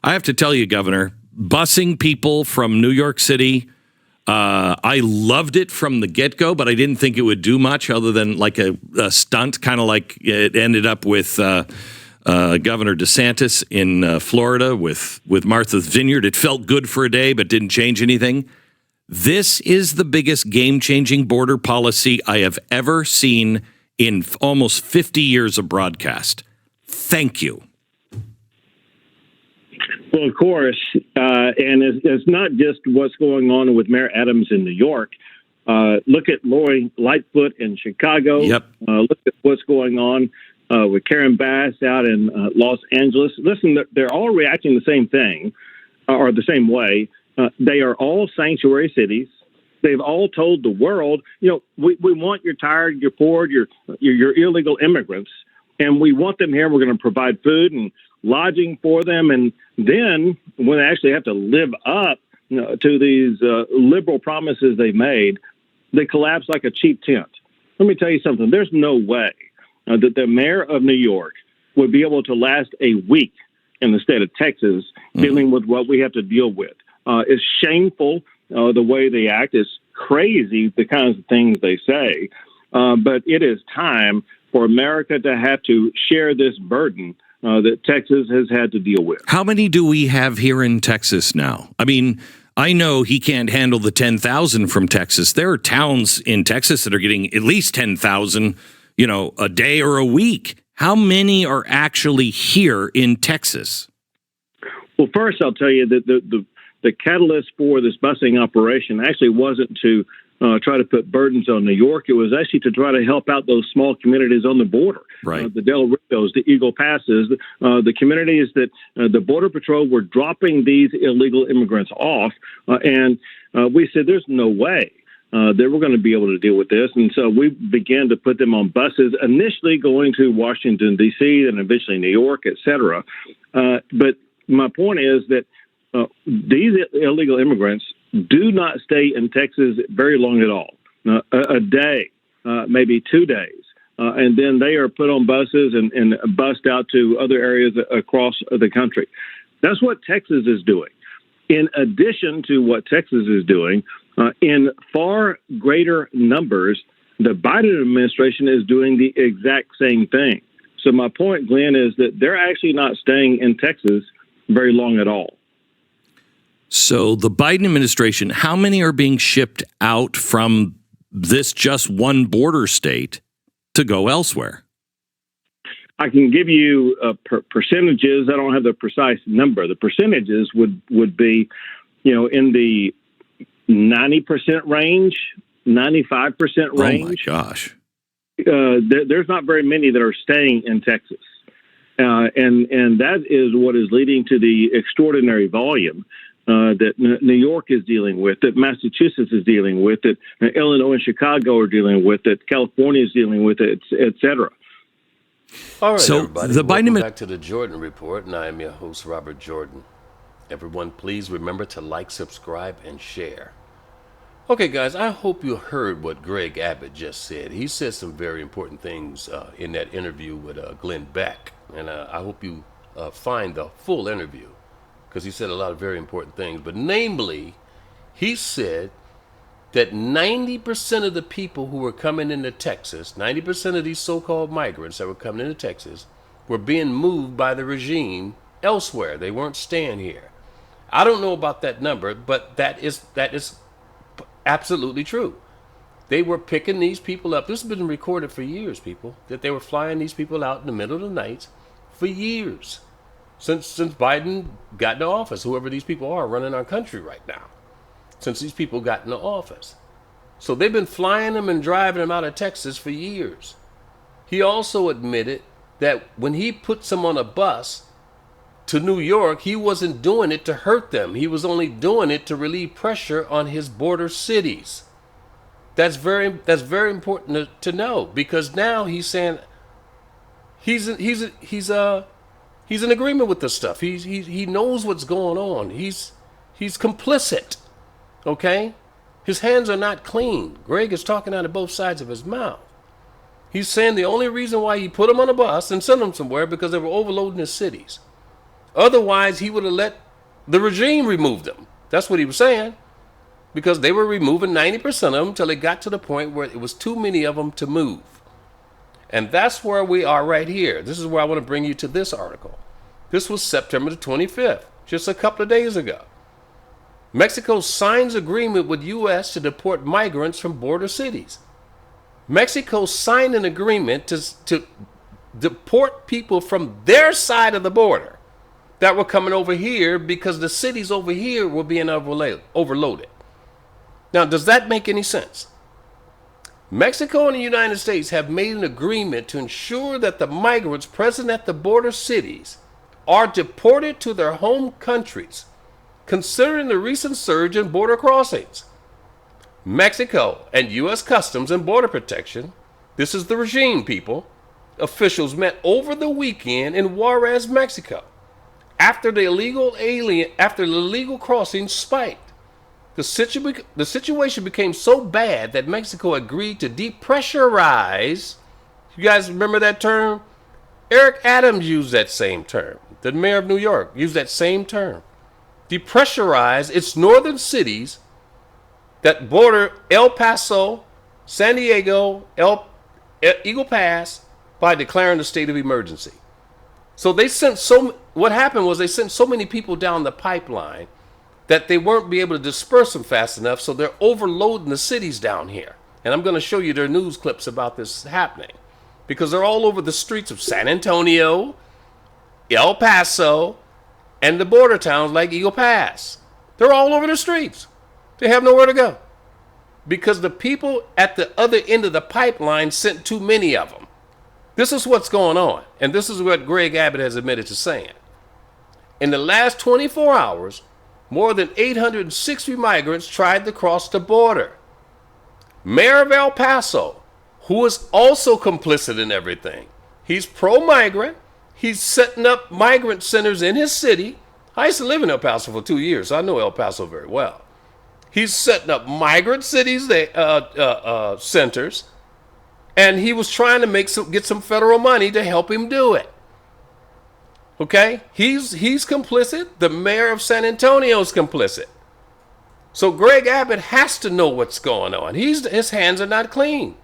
I have to tell you, Governor, busing people from New York City, I loved it from the get-go, but I didn't think it would do much other than like a stunt, kind of like it ended up with Governor DeSantis in Florida with Martha's Vineyard. It felt good for a day, but didn't change anything. This is the biggest game-changing border policy I have ever seen in almost 50 years of broadcast. Thank you. Well, of course, and it's not just what's going on with Mayor Adams in New York. Look at Lori Lightfoot in Chicago. Yep. Look at what's going on with Karen Bass out in Los Angeles. Listen, they're all reacting the same thing or the same way. They are all sanctuary cities. They've all told the world, we want your tired, your poor, your illegal immigrants, and we want them here. We're going to provide food and lodging for them. And then when they actually have to live up to these liberal promises they made, they collapse like a cheap tent. Let me tell you something. There's no way that the mayor of New York would be able to last a week in the state of Texas dealing with what we have to deal with. It's shameful the way they act. It's crazy the kinds of things they say. But it is time for America to have to share this burden that Texas has had to deal with. How many do we have here in Texas now? I mean, I know he can't handle the 10,000 from Texas. There are towns in Texas that are getting at least 10,000, a day or a week. How many are actually here in Texas? Well, first, I'll tell you that the catalyst for this busing operation actually wasn't to try to put burdens on New York. It was actually to try to help out those small communities on the border, right? The Del Rios, the Eagle Passes, the communities that the Border Patrol were dropping these illegal immigrants off. And we said, there's no way that we're going to be able to deal with this. And so we began to put them on buses, initially going to Washington, D.C., and eventually New York, et cetera. But my point is that these illegal immigrants do not stay in Texas very long at all, a day, maybe 2 days. And then they are put on buses and bussed out to other areas across the country. That's what Texas is doing. In addition to what Texas is doing, in far greater numbers, the Biden administration is doing the exact same thing. So my point, Glenn, is that they're actually not staying in Texas very long at all. So the Biden administration, how many are being shipped out from this just one border state to go elsewhere? I can give you percentages. I don't have the precise number. The percentages would be, in the 90% range, 95% range. Oh my gosh! There's not very many that are staying in Texas, and that is what is leading to the extraordinary volume that New York is dealing with, that Massachusetts is dealing with, that Illinois and Chicago are dealing with, that California is dealing with, et cetera. All right, so everybody. Welcome back to the Jordan Report, and I am your host, Robert Jordan. Everyone, please remember to like, subscribe, and share. Okay, guys, I hope you heard what Greg Abbott just said. He said some very important things in that interview with Glenn Beck, and I hope you find the full interview, because he said a lot of very important things. But namely, he said that 90% of the people who were coming into Texas, 90% of these so-called migrants that were coming into Texas, were being moved by the regime elsewhere. They weren't staying here. I don't know about that number, but that is absolutely true. They were picking these people up. This has been recorded for years, people, that they were flying these people out in the middle of the night for years. Since Biden got into office, whoever these people are running our country right now, since these people got into office. So they've been flying them and driving them out of Texas for years. He also admitted that when he puts them on a bus to New York, he wasn't doing it to hurt them. He was only doing it to relieve pressure on his border cities. That's very important to know, because now he's saying he's in agreement with this stuff. He knows what's going on. He's complicit. Okay? His hands are not clean. Greg is talking out of both sides of his mouth. He's saying the only reason why he put them on a bus and sent them somewhere because they were overloading his cities. Otherwise, he would have let the regime remove them. That's what he was saying. Because they were removing 90% of them until it got to the point where it was too many of them to move. And that's where we are right here. This is where I want to bring you to this article. This was September the 25th, just a couple of days ago. Mexico signs agreement with U.S. to deport migrants from border cities. Mexico signed an agreement to deport people from their side of the border that were coming over here because the cities over here were being overloaded. Now, does that make any sense? Mexico and the United States have made an agreement to ensure that the migrants present at the border cities are deported to their home countries, considering the recent surge in border crossings. Mexico and U.S. Customs and Border Protection, this is the regime, people, officials met over the weekend in Juarez, Mexico, after the illegal crossing spiked. The situation became so bad that Mexico agreed to depressurize. You guys remember that term? Eric Adams used that same term. The mayor of New York used that same term. Depressurize its northern cities that border El Paso, San Diego, Eagle Pass by declaring a state of emergency. So what happened was they sent so many people down the pipeline that they weren't be able to disperse them fast enough, so they're overloading the cities down here. And I'm going to show you their news clips about this happening, because they're all over the streets of San Antonio, El Paso, and the border towns like Eagle Pass. They're all over the streets. They have nowhere to go because the people at the other end of the pipeline sent too many of them. This is what's going on, and this is what Greg Abbott has admitted to saying. In the last 24 hours, more than 860 migrants tried to cross the border. Mayor of El Paso, who is also complicit in everything, he's pro-migrant. He's setting up migrant centers in his city. I used to live in El Paso for 2 years, so I know El Paso very well. He's setting up migrant cities, centers, and he was trying to get some federal money to help him do it. Okay, he's complicit. The mayor of San Antonio is complicit. So Greg Abbott has to know what's going on. His hands are not clean.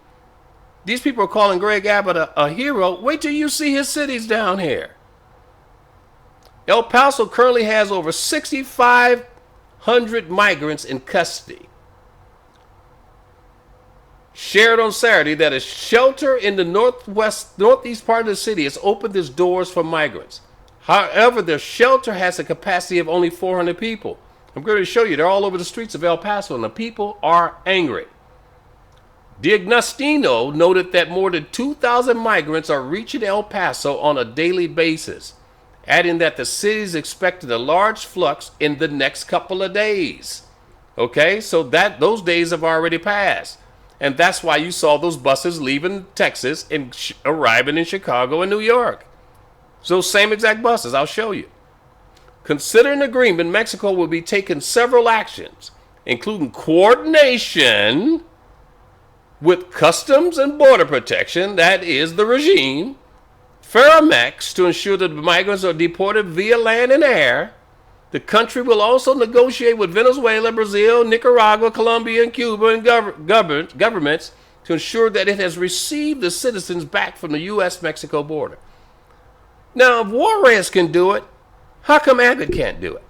These people are calling Greg Abbott a hero. Wait till you see his cities down here. El Paso currently has over 6,500 migrants in custody. Shared on Saturday that a shelter in the northeast part of the city has opened its doors for migrants. However, their shelter has a capacity of only 400 people. I'm going to show you. They're all over the streets of El Paso, and the people are angry. D'Agostino noted that more than 2,000 migrants are reaching El Paso on a daily basis, adding that the city is expecting a large flux in the next couple of days. Okay, so those days have already passed. And that's why you saw those buses leaving Texas and arriving in Chicago and New York. So same exact buses, I'll show you. Considering agreement, Mexico will be taking several actions, including coordination with Customs and Border Protection, that is the regime, Ferromex, to ensure that the migrants are deported via land and air. The country will also negotiate with Venezuela, Brazil, Nicaragua, Colombia, and Cuba and governments to ensure that it has received the citizens back from the U.S.-Mexico border. Now, if Juarez can do it, how come Abbott can't do it?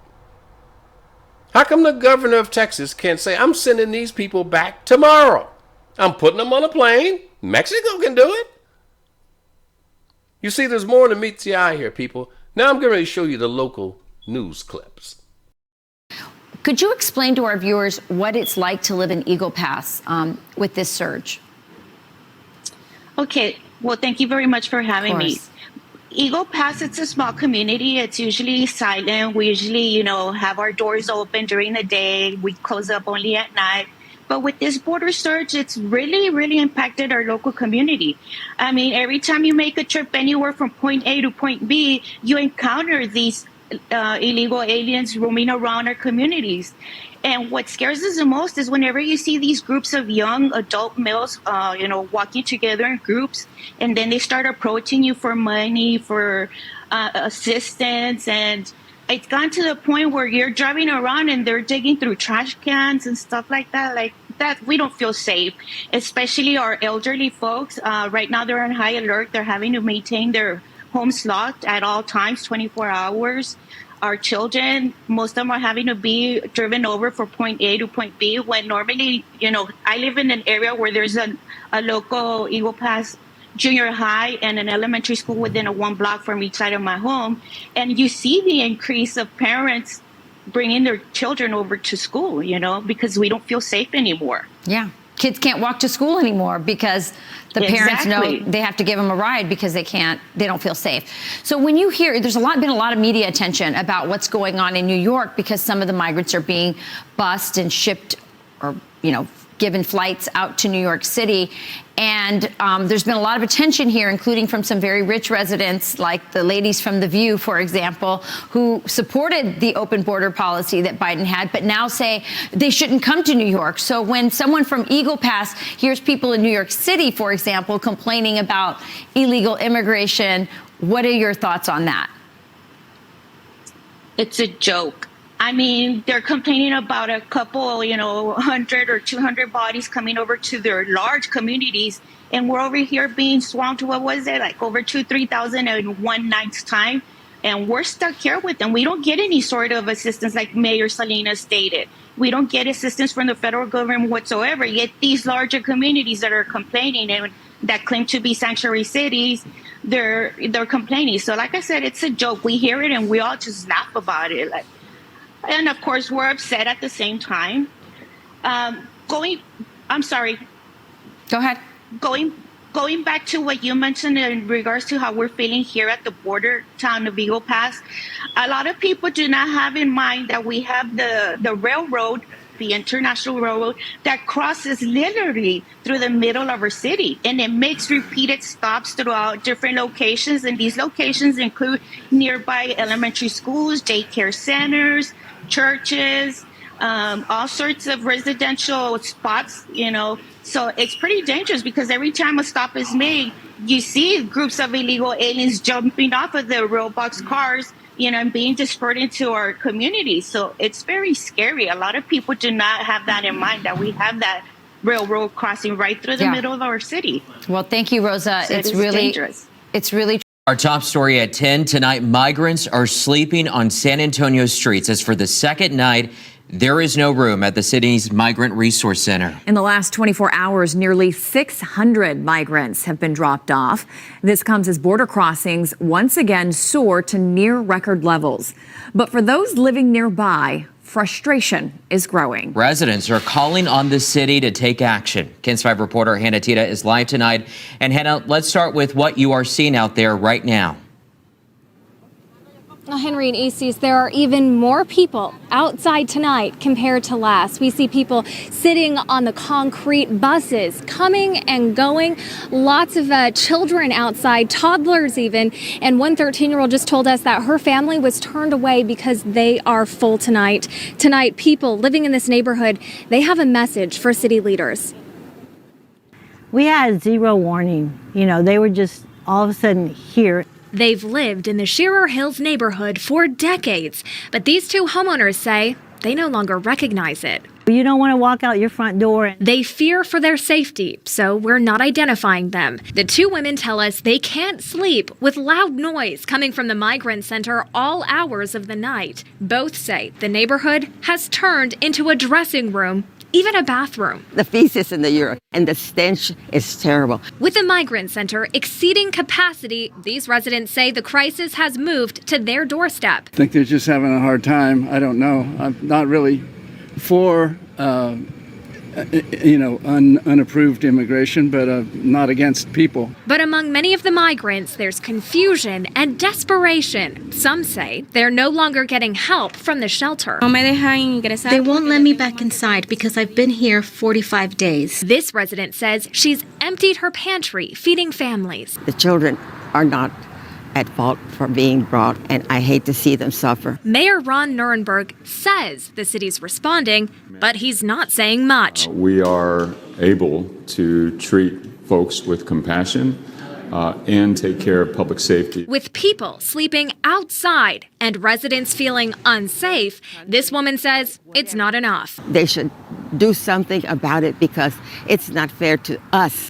How come the governor of Texas can't say, I'm sending these people back tomorrow? I'm putting them on a plane. Mexico can do it. You see, there's more than meets the eye here, people. Now I'm going to show you the local news clips. Could you explain to our viewers what it's like to live in Eagle Pass with this surge? Okay. Well, thank you very much for having me. Eagle Pass, it's a small community. It's usually silent. We usually, have our doors open during the day. We close up only at night. But with this border surge, it's really, really impacted our local community. I mean, every time you make a trip anywhere from point A to point B, you encounter these illegal aliens roaming around our communities. And what scares us the most is whenever you see these groups of young adult males, walking together in groups, and then they start approaching you for money, for assistance, and it's gone to the point where you're driving around and they're digging through trash cans and stuff like that. Like that, we don't feel safe, especially our elderly folks. Right now, they're on high alert. They're having to maintain their homes locked at all times, 24 hours. Our children, most of them are having to be driven over from point A to point B, when normally, I live in an area where there's a local Eagle Pass junior high and an elementary school within a 1 block from each side of my home. And you see the increase of parents bringing their children over to school, because we don't feel safe anymore. Yeah. Kids can't walk to school anymore because the parents know they have to give them a ride because they don't feel safe. So when you hear, there's been a lot of media attention about what's going on in New York because some of the migrants are being bused and shipped or, given flights out to New York City. And there's been a lot of attention here, including from some very rich residents, like the ladies from The View, for example, who supported the open border policy that Biden had, but now say they shouldn't come to New York. So when someone from Eagle Pass hears people in New York City, for example, complaining about illegal immigration, what are your thoughts on that? It's a joke. I mean, they're complaining about a couple, 100 or 200 bodies coming over to their large communities. And we're over here being swamped, what was it, like over 3,000 in one night's time. And we're stuck here with them. We don't get any sort of assistance like Mayor Salinas stated. We don't get assistance from the federal government whatsoever. Yet these larger communities that are complaining and that claim to be sanctuary cities, they're complaining. So like I said, it's a joke. We hear it and we all just laugh about it. And of course, we're upset at the same time. I'm sorry. Go ahead. Going back to what you mentioned in regards to how we're feeling here at the border town of Eagle Pass, a lot of people do not have in mind that we have the railroad, the international railroad, that crosses literally through the middle of our city. And it makes repeated stops throughout different locations. And these locations include nearby elementary schools, daycare centers, churches, all sorts of residential spots, So it's pretty dangerous because every time a stop is made, you see groups of illegal aliens jumping off of the roadbox cars, and being dispersed into our communities. So it's very scary. A lot of people do not have that in mind, that we have that railroad crossing right through the middle of our city. Well, thank you, Rosa. So it's really dangerous. It's really. Our top story at 10 tonight, migrants are sleeping on San Antonio streets as for the second night. There is no room at the city's Migrant Resource Center. In the last 24 hours, nearly 600 migrants have been dropped off. This comes as border crossings once again soar to near record levels. But for those living nearby, frustration is growing. Residents are calling on the city to take action. KENS 5 reporter Hannah Tita is live tonight. And Hannah, let's start with what you are seeing out there right now. Henry and Aces, there are even more people outside tonight compared to last. We see people sitting on the concrete, buses coming and going, lots of children outside, toddlers even, and one 13-year-old just told us that her family was turned away because they are full tonight. Tonight, people living in this neighborhood, they have a message for city leaders. We had zero warning. They were just all of a sudden here. They've lived in the Shearer Hills neighborhood for decades, but these two homeowners say they no longer recognize it. You don't want to walk out your front door. They fear for their safety, so we're not identifying them. The two women tell us they can't sleep with loud noise coming from the migrant center all hours of the night. Both say the neighborhood has turned into a dressing room, even a bathroom. The feces in the urine and the stench is terrible. With the migrant center exceeding capacity, these residents say the crisis has moved to their doorstep. I think they're just having a hard time. I don't know. I'm not really for unapproved immigration, but not against people. But among many of the migrants, there's confusion and desperation. Some say they're no longer getting help from the shelter. They won't let me back inside because I've been here 45 days. This resident says she's emptied her pantry, feeding families. The children are not at fault for being brought, and I hate to see them suffer. Mayor Ron Nirenberg says the city's responding, but he's not saying much. We are able to treat folks with compassion and take care of public safety. With people sleeping outside and residents feeling unsafe, this woman says it's not enough. They should do something about it because it's not fair to us.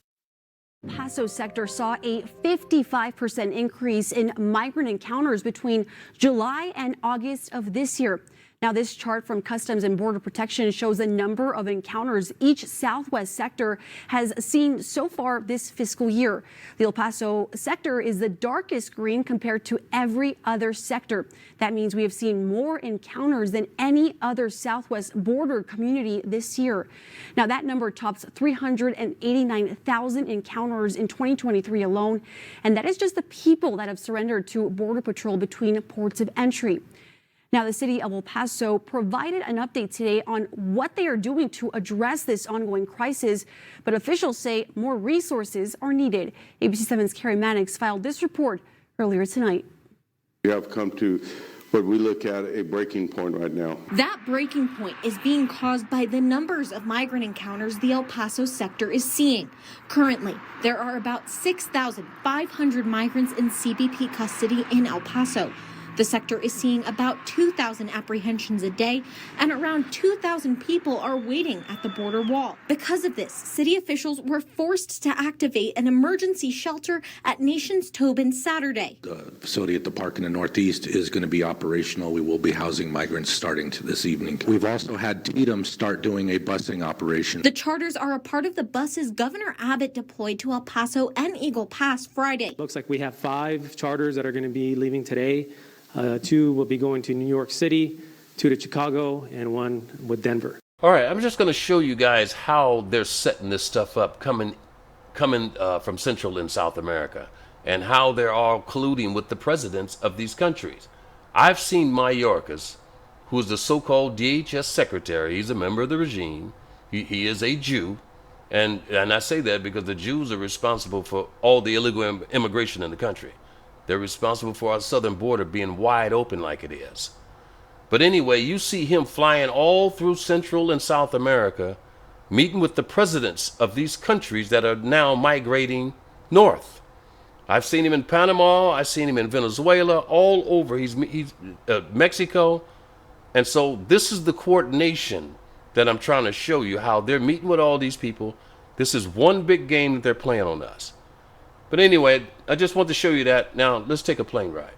Paso sector saw a 55% increase in migrant encounters between July and August of this year. Now, this chart from Customs and Border Protection shows the number of encounters each Southwest sector has seen so far this fiscal year. The El Paso sector is the darkest green compared to every other sector. That means we have seen more encounters than any other Southwest border community this year. Now, that number tops 389,000 encounters in 2023 alone, and that is just the people that have surrendered to Border Patrol between ports of entry. Now, the city of El Paso provided an update today on what they are doing to address this ongoing crisis, but officials say more resources are needed. ABC 7's Carrie Mannix filed this report earlier tonight. We have come to what we look at a breaking point right now. That breaking point is being caused by the numbers of migrant encounters the El Paso sector is seeing. Currently, there are about 6,500 migrants in CBP custody in El Paso. The sector is seeing about 2,000 apprehensions a day, and around 2,000 people are waiting at the border wall. Because of this, city officials were forced to activate an emergency shelter at Nations Tobin Saturday. The facility at the park in the Northeast is going to be operational. We will be housing migrants starting to this evening. We've also had Tatum start doing a busing operation. The charters are a part of the buses Governor Abbott deployed to El Paso and Eagle Pass Friday. Looks like we have 5 charters that are going to be leaving today. 2 will be going to New York City, 2 to Chicago, and 1 with Denver. All right, I'm just going to show you guys how they're setting this stuff up coming from Central and South America, and how they're all colluding with the presidents of these countries. I've seen Mayorkas, who's the so-called DHS secretary. He's a member of the regime. He is a Jew, and I say that because the Jews are responsible for all the illegal immigration in the country. They're responsible for our southern border being wide open like it is. But anyway, you see him flying all through Central and South America, meeting with the presidents of these countries that are now migrating north. I've seen him in Panama. I've seen him in Venezuela, all over. He's Mexico. And so this is the coordination that I'm trying to show you, how they're meeting with all these people. This is one big game that they're playing on us. But anyway, I just want to show you that. Now, let's take a plane ride.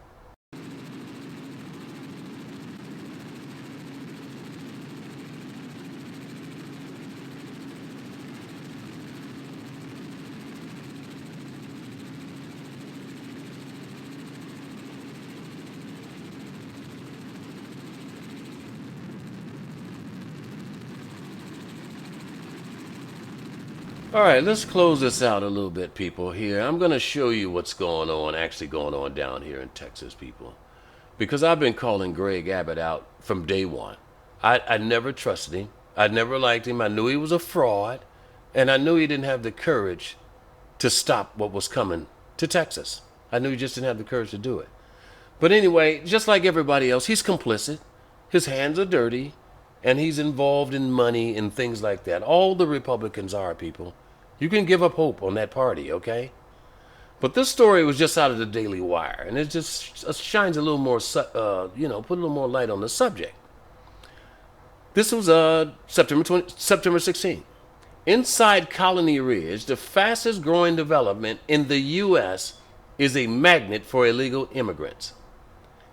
All right, let's close this out a little bit, people, here. I'm going to show you what's actually going on down here in Texas, people. Because I've been calling Greg Abbott out from day one. I never trusted him. I never liked him. I knew he was a fraud. And I knew he didn't have the courage to stop what was coming to Texas. I knew he just didn't have the courage to do it. But anyway, just like everybody else, he's complicit. His hands are dirty. And he's involved in money and things like that. All the Republicans are, people. You can give up hope on that party, okay? But this story was just out of the Daily Wire, and it just shines a little more, put a little more light on the subject. This was September 16. Inside Colony Ridge, the fastest growing development in the U.S. is a magnet for illegal immigrants.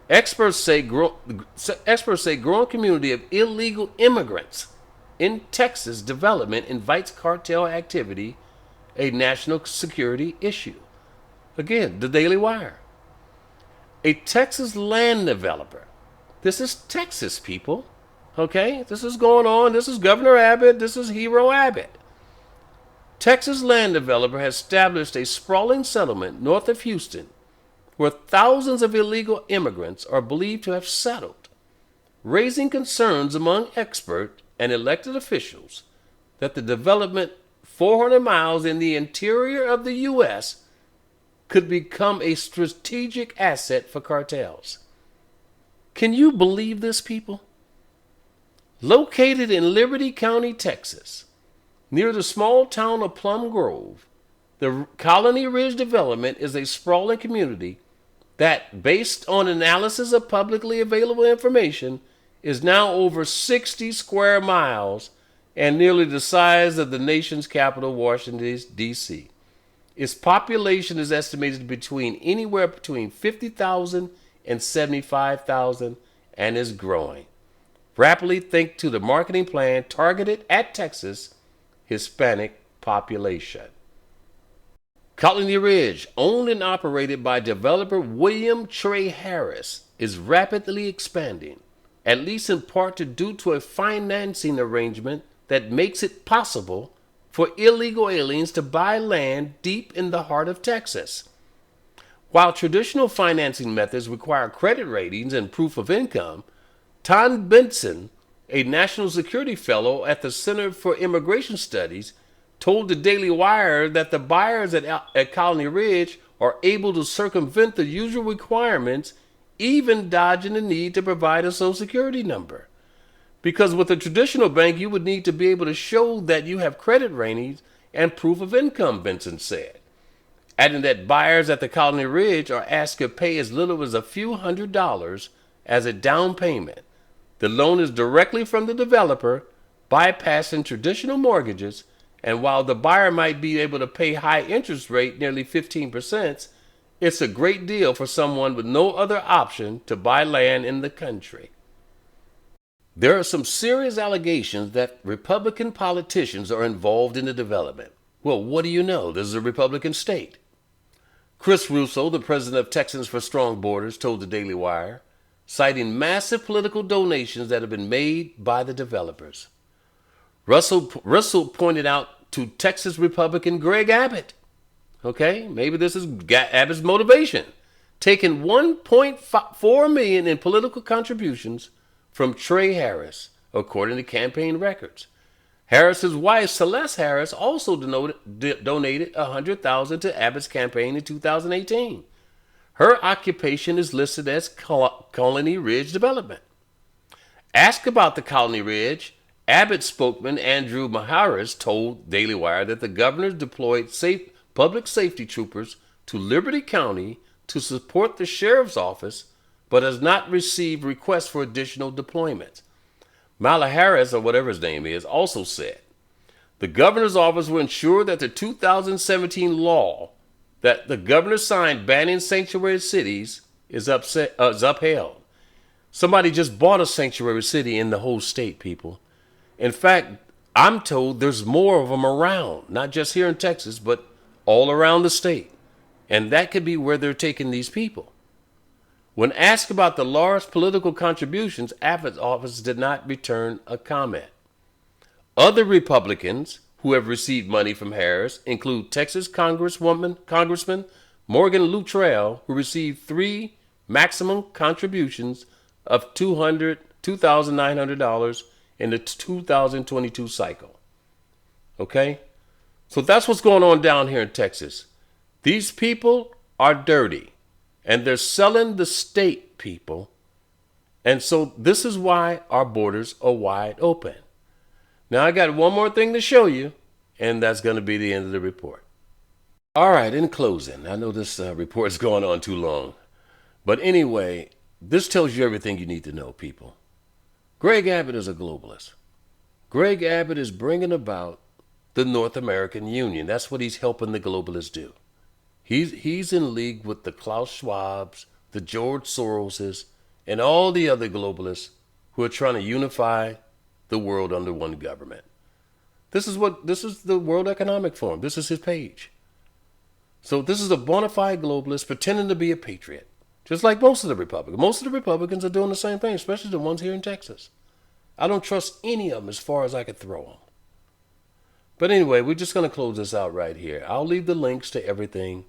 Experts say growing community of illegal immigrants in Texas development invites cartel activity, a national security issue. Again, the Daily Wire. A Texas land developer. This is Texas, people. Okay? This is going on. This is Governor Abbott. This is Hero Abbott. Texas land developer has established a sprawling settlement north of Houston where thousands of illegal immigrants are believed to have settled, raising concerns among expert and elected officials that the development 400 miles in the interior of the U.S. could become a strategic asset for cartels. Can you believe this, people? Located in Liberty County, Texas, near the small town of Plum Grove, The Colony Ridge development is a sprawling community that, based on analysis of publicly available information, is now over 60 square miles and nearly the size of the nation's capital, Washington, D.C. Its population is estimated anywhere between 50,000 and 75,000 and is growing. Rapidly think to the marketing plan targeted at Texas Hispanic population. Colony Ridge, owned and operated by developer William Trey Harris, is rapidly expanding, at least in part due to a financing arrangement that makes it possible for illegal aliens to buy land deep in the heart of Texas. While traditional financing methods require credit ratings and proof of income, Tom Benson, a national security fellow at the Center for Immigration Studies, told the Daily Wire that the buyers at Colony Ridge are able to circumvent the usual requirements, even dodging the need to provide a social security number. Because with a traditional bank, you would need to be able to show that you have credit ratings and proof of income, Benson said, adding that buyers at the Colony Ridge are asked to pay as little as a few $100s as a down payment. The loan is directly from the developer, bypassing traditional mortgages, and while the buyer might be able to pay high interest rate, nearly 15%, it's a great deal for someone with no other option to buy land in the country. There are some serious allegations that Republican politicians are involved in the development. Well, what do you know? This is a Republican state. Chris Russo, the president of Texans for Strong Borders, told the Daily Wire, citing massive political donations that have been made by the developers. Russell pointed out to Texas Republican Greg Abbott, okay, maybe this is Abbott's motivation, taking $1.4 million in political contributions from Trey Harris, according to campaign records. Harris's wife, Celeste Harris, also donated $100,000 to Abbott's campaign in 2018. Her occupation is listed as Colony Ridge Development. Asked about the Colony Ridge, Abbott spokesman Andrew Maharis told Daily Wire that the governor deployed public safety troopers to Liberty County to support the sheriff's office, but has not received requests for additional deployments. Maharis, or whatever his name is, also said the governor's office will ensure that the 2017 law that the governor signed banning sanctuary cities is upheld. Somebody just bought a sanctuary city in the whole state, people. In fact, I'm told there's more of them around, not just here in Texas, but all around the state. And that could be where they're taking these people. When asked about the large political contributions, Abbott's office did not return a comment. Other Republicans who have received money from Harris include Texas Congressman Morgan Luttrell, who received 3 maximum contributions of $2,900 in the 2022 cycle. Okay? So that's what's going on down here in Texas. These people are dirty, and they're selling the state, people. And so this is why our borders are wide open. Now, I got one more thing to show you, and that's going to be the end of the report. All right, in closing, I know this report is going on too long. But anyway, this tells you everything you need to know, people. Greg Abbott is a globalist. Greg Abbott is bringing about the North American Union. That's what he's helping the globalists do. He's in league with the Klaus Schwabs, the George Soroses, and all the other globalists who are trying to unify the world under one government. This is the World Economic Forum. This is his page. So this is a bona fide globalist pretending to be a patriot. Just like most of the Republicans. Most of the Republicans are doing the same thing, especially the ones here in Texas. I don't trust any of them as far as I could throw them. But anyway, we're just going to close this out right here. I'll leave the links to everything